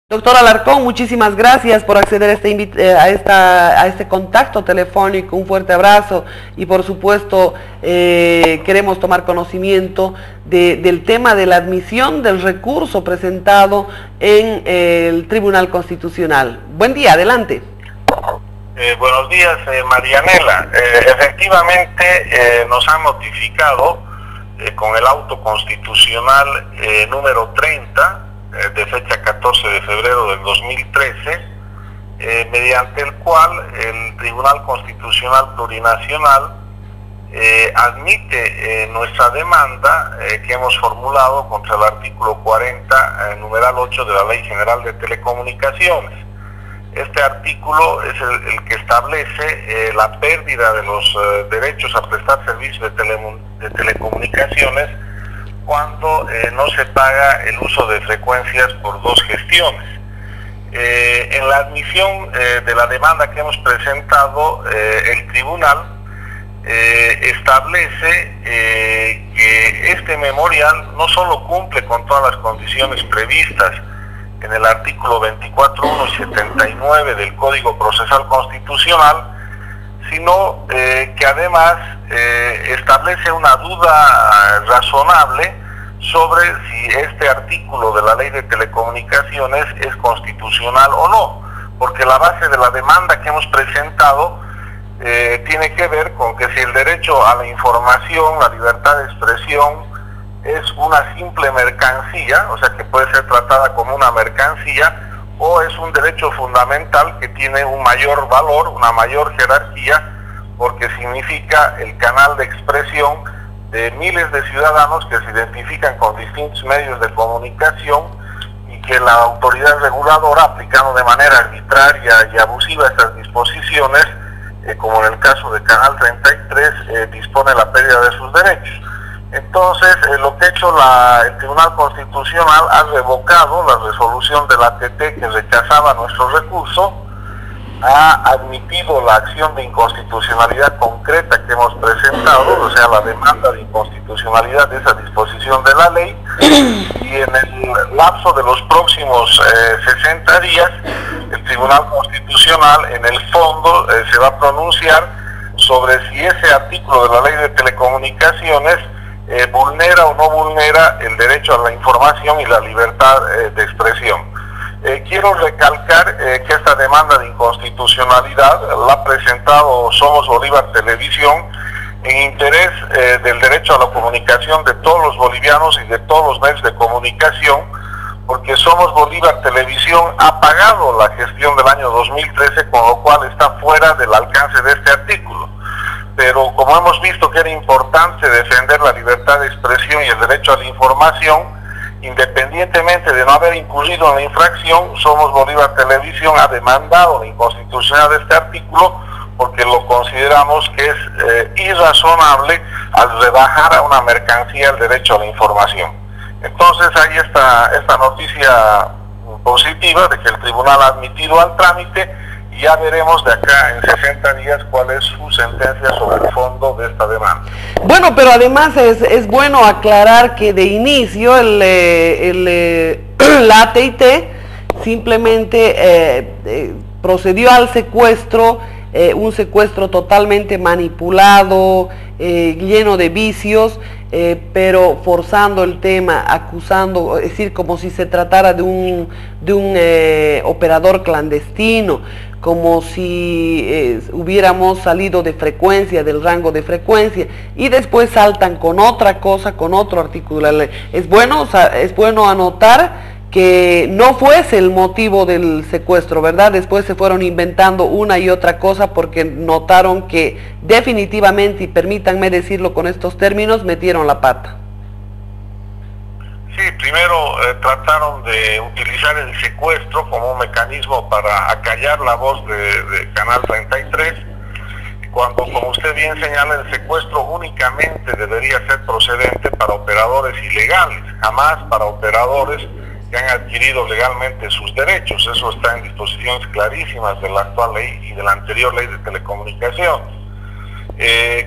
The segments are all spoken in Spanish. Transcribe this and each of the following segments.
Doctor Alarcón, muchísimas gracias por acceder a este contacto telefónico. Un fuerte abrazo y por supuesto queremos tomar conocimiento del tema de la admisión del recurso presentado en el Tribunal Constitucional. Buen día, adelante. Buenos días, Marianela. Efectivamente nos han notificado con el auto constitucional número 30 de fecha 14 de febrero del 2013, mediante el cual el Tribunal Constitucional Plurinacional admite nuestra demanda que hemos formulado contra el artículo 40, numeral 8 de la Ley General de Telecomunicaciones. Este artículo es el que establece la pérdida de los derechos a prestar servicios de telecomunicaciones cuando no se paga el uso de frecuencias por dos gestiones. En la admisión de la demanda que hemos presentado, el tribunal establece que este memorial no solo cumple con todas las condiciones previstas en el artículo 24.1 y 79 del Código Procesal Constitucional, sino que además establece una duda razonable sobre si este artículo de la Ley de Telecomunicaciones es constitucional o no, porque la base de la demanda que hemos presentado tiene que ver con que si el derecho a la información, la libertad de expresión, es una simple mercancía, o sea que puede ser tratada como una mercancía, o es un derecho fundamental que tiene un mayor valor, una mayor jerarquía, porque significa el canal de expresión de miles de ciudadanos que se identifican con distintos medios de comunicación y que la autoridad reguladora, aplicando de manera arbitraria y abusiva estas disposiciones, como en el caso de Canal 33, dispone la pérdida de sus derechos. Entonces, lo que ha hecho el Tribunal Constitucional ha revocado la resolución de la ATT que rechazaba nuestro recurso, ha admitido la acción de inconstitucionalidad concreta que hemos presentado, o sea, la demanda de inconstitucionalidad de esa disposición de la ley, y en el lapso de los próximos 60 días, el Tribunal Constitucional, en el fondo, se va a pronunciar sobre si ese artículo de la Ley de Telecomunicaciones vulnera o no vulnera el derecho a la información y la libertad de expresión. Quiero recalcar que esta demanda de inconstitucionalidad la ha presentado Somos Bolívar Televisión en interés del derecho a la comunicación de todos los bolivianos y de todos los medios de comunicación, porque Somos Bolívar Televisión ha pagado la gestión del año 2013, con lo cual está fuera del alcance de este artículo. Pero como hemos visto que era importante defender la libertad de expresión y el derecho a la información, independientemente de no haber incurrido en la infracción, Somos Bolívar Televisión ha demandado la inconstitucionalidad de este artículo porque lo consideramos que es irrazonable al rebajar a una mercancía el derecho a la información. Entonces ahí está esta noticia positiva de que el tribunal ha admitido al trámite, y ya veremos de acá en 60 días cuál es su sentencia sobre el fondo de esta demanda. Bueno, pero además es bueno aclarar que de inicio la AT&T simplemente procedió al secuestro, un secuestro totalmente manipulado, lleno de vicios, pero forzando el tema, acusando, es decir, como si se tratara de un operador clandestino, como si hubiéramos salido de frecuencia, del rango de frecuencia, y después saltan con otra cosa, con otro artículo de la ley. Es bueno anotar que no fuese el motivo del secuestro, ¿verdad? Después se fueron inventando una y otra cosa porque notaron que definitivamente, y permítanme decirlo con estos términos, metieron la pata. Sí, primero trataron de utilizar el secuestro como un mecanismo para acallar la voz de Canal 33, cuando, como usted bien señala, el secuestro únicamente debería ser procedente para operadores ilegales, jamás para operadores que han adquirido legalmente sus derechos. Eso está en disposiciones clarísimas de la actual ley y de la anterior ley de telecomunicaciones.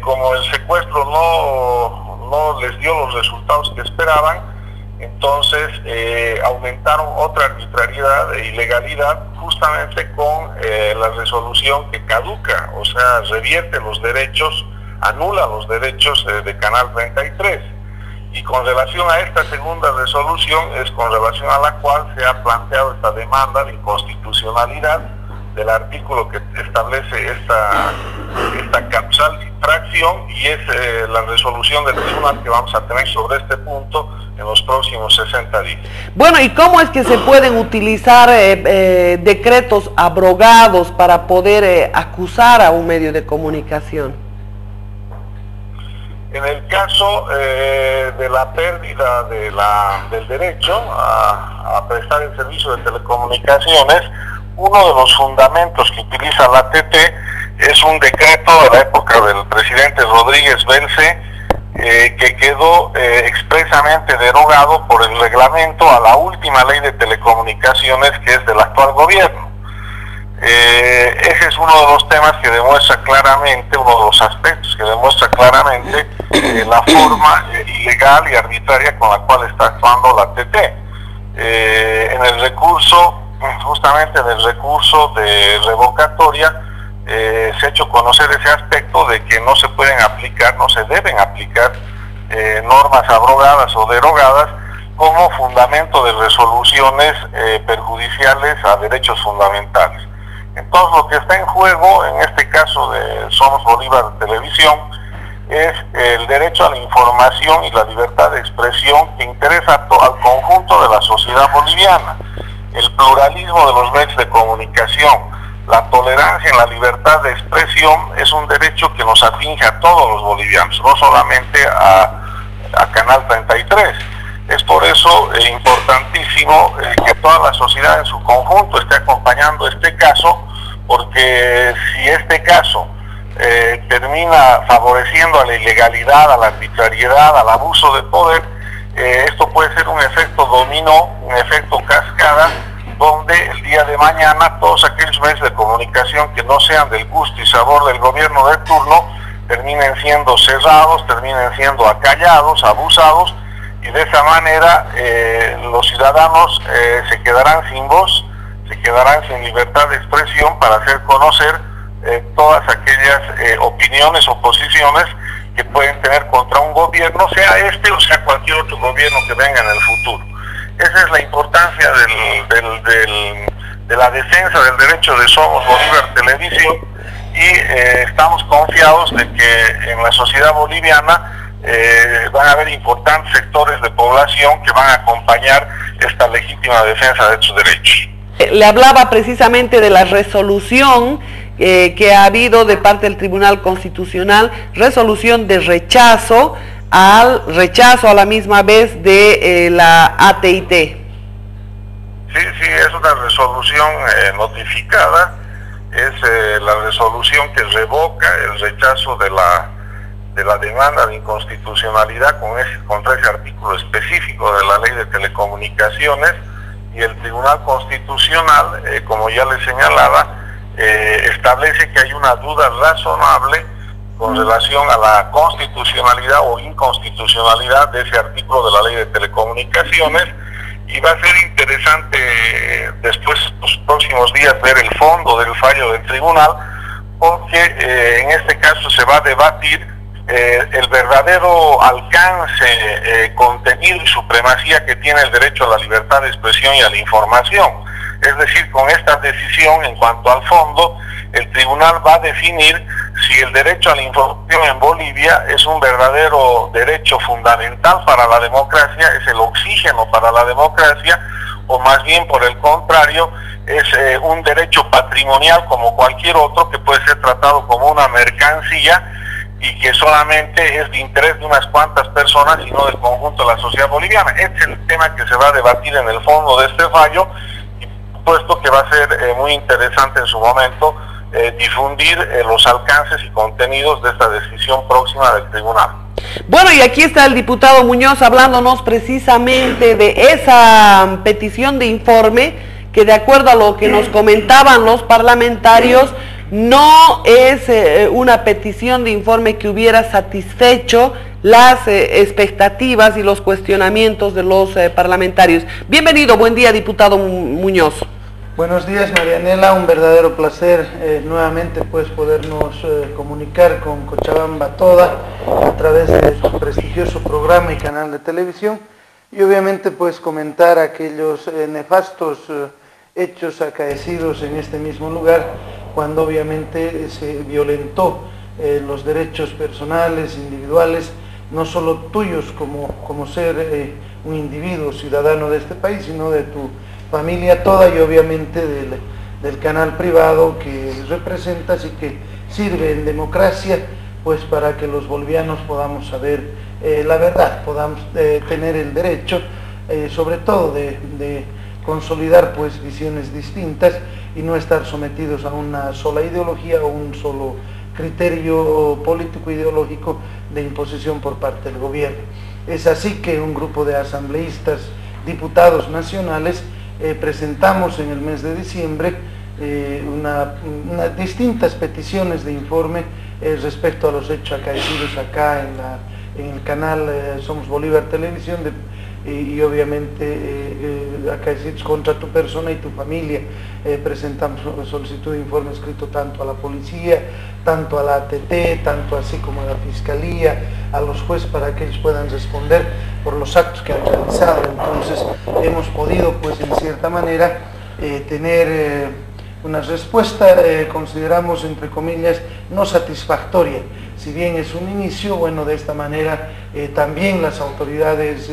Como el secuestro no les dio los resultados que esperaban, Entonces aumentaron otra arbitrariedad e ilegalidad justamente con la resolución que caduca, o sea, revierte los derechos, anula los derechos de Canal 33. Y con relación a esta segunda resolución es con relación a la cual se ha planteado esta demanda de inconstitucionalidad del artículo que establece esta causal de infracción, y es la resolución del tribunal que vamos a tener sobre este punto en los próximos 60 días. Bueno, ¿y cómo es que se pueden utilizar decretos abrogados para poder acusar a un medio de comunicación? En el caso de la pérdida del derecho a prestar el servicio de telecomunicaciones, uno de los fundamentos que utiliza la ATT es un decreto de la época del presidente Rodríguez Belce, que quedó expresamente derogado por el reglamento a la última ley de telecomunicaciones, que es del actual gobierno. Ese es uno de los temas que demuestra claramente, uno de los aspectos que demuestra claramente la forma ilegal y arbitraria con la cual está actuando la ATT. En el recurso, justamente en el recurso de revocatoria, se ha hecho conocer ese aspecto de que no se pueden aplicar, no se deben aplicar normas abrogadas o derogadas como fundamento de resoluciones perjudiciales a derechos fundamentales. Entonces, lo que está en juego, en este caso de Somos Bolívar Televisión, es el derecho a la información y la libertad de expresión que interesa al conjunto de la sociedad boliviana. El pluralismo de los medios de comunicación, la tolerancia en la libertad de expresión es un derecho que nos atinge a todos los bolivianos, no solamente a Canal 33. Es por eso importantísimo que toda la sociedad en su conjunto esté acompañando este caso, porque si este caso termina favoreciendo a la ilegalidad, a la arbitrariedad, al abuso de poder, esto puede ser un efecto dominó, un efecto cascada, donde el día de mañana todos aquellos medios de comunicación que no sean del gusto y sabor del gobierno de turno terminen siendo cerrados, terminen siendo acallados, abusados, y de esa manera los ciudadanos se quedarán sin voz, se quedarán sin libertad de expresión para hacer conocer todas aquellas opiniones o posiciones que pueden tener contra un gobierno, sea este o sea cualquier otro gobierno que venga en el futuro. Esa es la importancia de la defensa del derecho de Somos Bolívar Televisión, y estamos confiados de que en la sociedad boliviana van a haber importantes sectores de población que van a acompañar esta legítima defensa de sus derechos. Le hablaba precisamente de la resolución que ha habido de parte del Tribunal Constitucional, resolución de rechazo a la misma vez de la AT&T. Sí, es una resolución notificada, es la resolución que revoca el rechazo de la demanda de inconstitucionalidad contra ese artículo específico de la Ley de Telecomunicaciones, y el Tribunal Constitucional, como ya le señalaba, establece que hay una duda razonable con relación a la constitucionalidad o inconstitucionalidad de ese artículo de la Ley de Telecomunicaciones, y va a ser interesante después, los próximos días, ver el fondo del fallo del tribunal, porque en este caso se va a debatir el verdadero alcance, contenido y supremacía que tiene el derecho a la libertad de expresión y a la información. Es decir, con esta decisión en cuanto al fondo, el tribunal va a definir si el derecho a la información en Bolivia es un verdadero derecho fundamental para la democracia, es el oxígeno para la democracia, o más bien por el contrario, es un derecho patrimonial como cualquier otro que puede ser tratado como una mercancía y que solamente es de interés de unas cuantas personas y no del conjunto de la sociedad boliviana. Este es el tema que se va a debatir en el fondo de este fallo, y puesto que va a ser muy interesante en su momento difundir los alcances y contenidos de esta decisión próxima del tribunal. Bueno, y aquí está el diputado Muñoz hablándonos precisamente de esa petición de informe que, de acuerdo a lo que nos comentaban los parlamentarios, no es una petición de informe que hubiera satisfecho las expectativas y los cuestionamientos de los parlamentarios. Bienvenido, buen día, diputado Muñoz. Buenos días, Marianela, un verdadero placer nuevamente pues podernos comunicar con Cochabamba Toda a través de su prestigioso programa y canal de televisión, y obviamente pues comentar aquellos nefastos hechos acaecidos en este mismo lugar, cuando obviamente se violentó los derechos personales, individuales, no solo tuyos como ser un individuo ciudadano de este país, sino de tu familia toda, y obviamente del canal privado que representas y que sirve en democracia pues para que los bolivianos podamos saber la verdad, podamos tener el derecho sobre todo de consolidar pues visiones distintas y no estar sometidos a una sola ideología o un solo criterio político ideológico de imposición por parte del gobierno. Es así que un grupo de asambleístas, diputados nacionales, presentamos en el mes de diciembre distintas peticiones de informe respecto a los hechos acaecidos acá en el canal Somos Bolívar Televisión y obviamente acaecidos contra tu persona y tu familia. Presentamos solicitud de informe escrito tanto a la policía, tanto a la ATT, tanto así como a la fiscalía, a los jueces, para que ellos puedan responder por los actos que han realizado. Entonces hemos podido pues en cierta manera tener una respuesta, consideramos entre comillas, no satisfactoria. Si bien es un inicio, bueno, de esta manera también las autoridades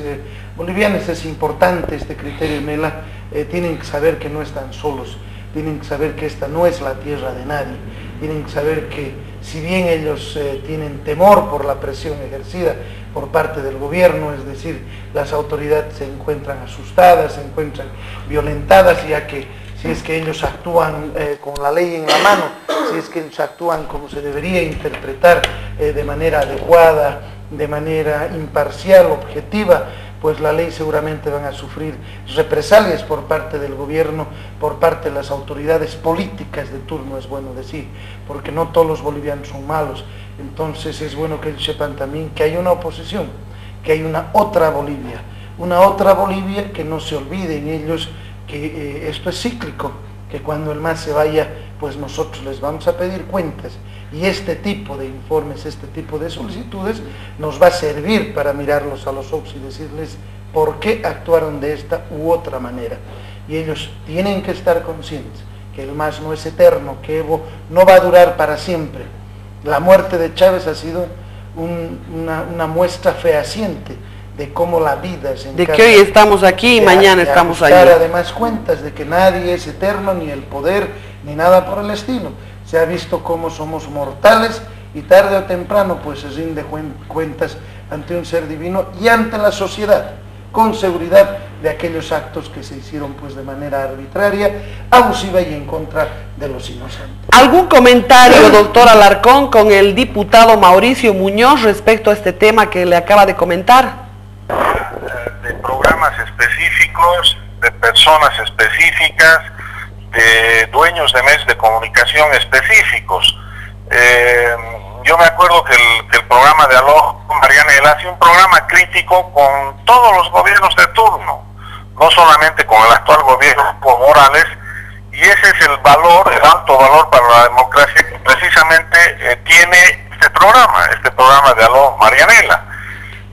bolivianas, es importante este criterio, Mela, tienen que saber que no están solos, tienen que saber que esta no es la tierra de nadie, tienen que saber que si bien ellos tienen temor por la presión ejercida por parte del gobierno, es decir, las autoridades se encuentran asustadas, se encuentran violentadas, ya que si es que ellos actúan con la ley en la mano, si es que ellos actúan como se debería interpretar de manera adecuada, de manera imparcial, objetiva, pues la ley seguramente van a sufrir represalias por parte del gobierno, por parte de las autoridades políticas de turno, es bueno decir, porque no todos los bolivianos son malos. Entonces es bueno que ellos sepan también que hay una oposición, que hay una otra Bolivia que no se olviden ellos que esto es cíclico, que cuando el MAS se vaya, pues nosotros les vamos a pedir cuentas, y este tipo de informes, este tipo de solicitudes nos va a servir para mirarlos a los ojos y decirles por qué actuaron de esta u otra manera. Y ellos tienen que estar conscientes que el MAS no es eterno, que Evo no va a durar para siempre. La muerte de Chávez ha sido una muestra fehaciente de cómo la vida se encarga, de que hoy estamos aquí y mañana estamos allá. Además cuentas de que nadie es eterno, ni el poder, ni nada por el estilo. Se ha visto cómo somos mortales y tarde o temprano pues se rinde cuentas ante un ser divino y ante la sociedad, con seguridad, de aquellos actos que se hicieron pues de manera arbitraria, abusiva y en contra de los inocentes. ¿Algún comentario, doctor Alarcón, con el diputado Mauricio Muñoz respecto a este tema que le acaba de comentar? De programas específicos, de personas específicas, de dueños de medios de comunicación específicos. Yo me acuerdo que el programa de Aló Marianela hacía un programa crítico con todos los gobiernos de turno, no solamente con el actual gobierno con Morales, y ese es el valor, el alto valor para la democracia que precisamente tiene este programa de Aló Marianela.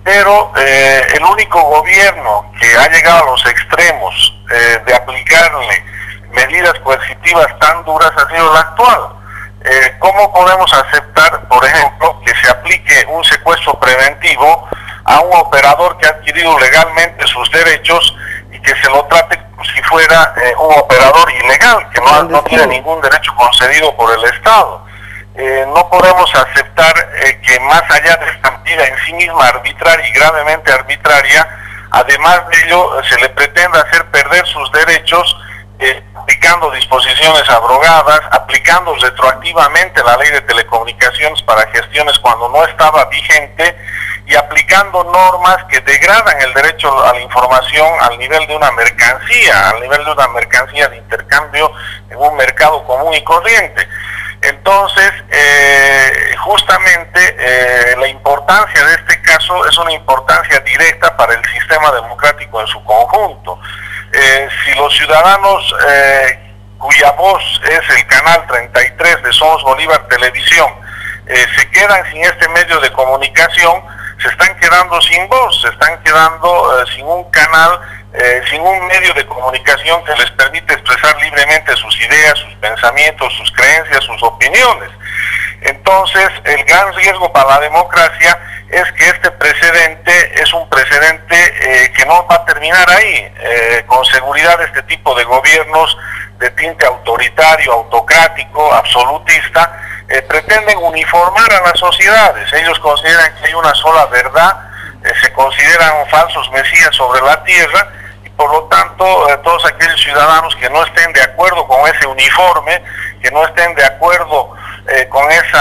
Pero el único gobierno que ha llegado a los extremos de aplicarle medidas coercitivas tan duras ha sido el actual. ¿Cómo podemos aceptar, por ejemplo, que se aplique un secuestro preventivo a un operador que ha adquirido legalmente sus derechos y que se lo trate como si fuera un operador ilegal, que no tiene ningún derecho concedido por el Estado? No podemos aceptar que más allá de esta medida en sí misma arbitraria y gravemente arbitraria, además de ello se le pretenda hacer perder sus derechos aplicando disposiciones abrogadas, aplicando retroactivamente la ley de telecomunicaciones para gestiones cuando no estaba vigente y aplicando normas que degradan el derecho a la información al nivel de una mercancía, de intercambio en un mercado común y corriente. Entonces, justamente la importancia de este caso es una importancia directa para el sistema democrático en su conjunto. Si los ciudadanos cuya voz es el canal 33 de Somos Bolívar Televisión se quedan sin este medio de comunicación, se están quedando sin voz, se están quedando sin un canal, sin un medio de comunicación que les permite expresar libremente sus ideas, sus pensamientos, sus creencias, sus opiniones. Entonces, el gran riesgo para la democracia es que este precedente es un precedente que no va a terminar ahí. Con seguridad este tipo de gobiernos de tinte autoritario, autocrático, absolutista, pretenden uniformar a las sociedades. Ellos consideran que hay una sola verdad, se consideran falsos mesías sobre la tierra, y por lo tanto todos aquellos ciudadanos que no estén de acuerdo con ese uniforme, que no estén de acuerdo con ese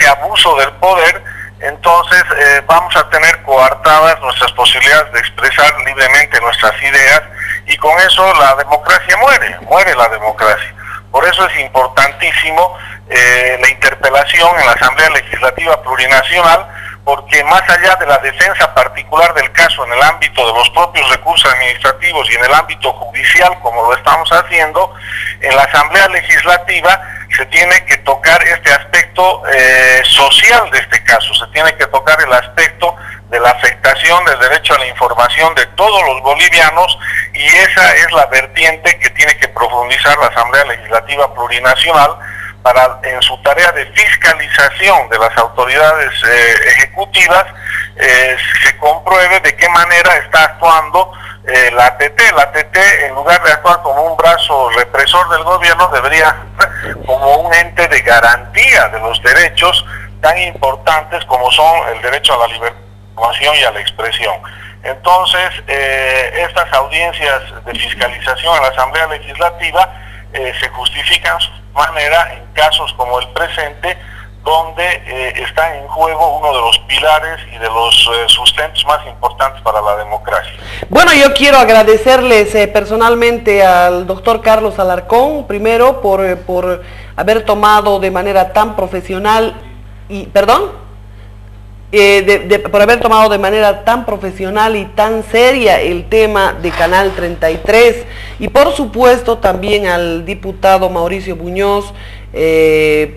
abuso del poder, entonces vamos a tener coartadas nuestras posibilidades de expresar libremente nuestras ideas, y con eso la democracia muere la democracia. Por eso es importantísimo la interpelación en la Asamblea Legislativa Plurinacional, porque más allá de la defensa particular del caso en el ámbito de los propios recursos administrativos y en el ámbito judicial, como lo estamos haciendo, en la Asamblea Legislativa se tiene que tocar este aspecto social de este caso, se tiene que tocar el aspecto de la afectación del derecho a la información de todos los bolivianos, y esa es la vertiente que tiene que profundizar la Asamblea Legislativa Plurinacional para, en su tarea de fiscalización de las autoridades ejecutivas, se compruebe de qué manera está actuando la ATT. La ATT, en lugar de actuar como un brazo represor del gobierno, debería actuar como un ente de garantía de los derechos tan importantes como son el derecho a la libertad de información y a la expresión. Entonces, estas audiencias de fiscalización en la Asamblea Legislativa se justifican de manera en casos como el presente, donde está en juego uno de los pilares y de los sustentos más importantes para la democracia. Bueno, yo quiero agradecerles personalmente al doctor Carlos Alarcón, primero por haber tomado de manera tan profesional, por haber tomado de manera tan profesional y tan seria el tema de Canal 33, y por supuesto también al diputado Mauricio Muñoz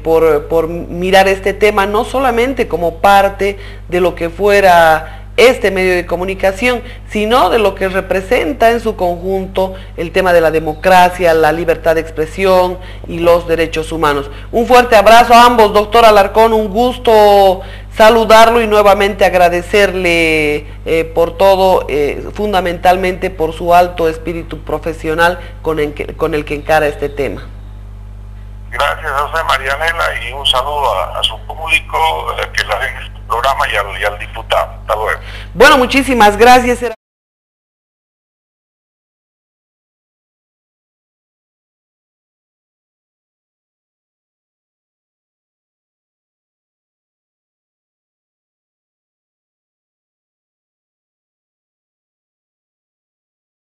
por mirar este tema no solamente como parte de lo que fuera este medio de comunicación, sino de lo que representa en su conjunto el tema de la democracia, la libertad de expresión y los derechos humanos. Un fuerte abrazo a ambos. Doctor Alarcón, un gusto saludarlo y nuevamente agradecerle por todo, fundamentalmente por su alto espíritu profesional con el que encara este tema. Gracias a usted, Marianela, y un saludo a su público que la ve en este programa y al diputado. Hasta luego. Bueno, muchísimas gracias.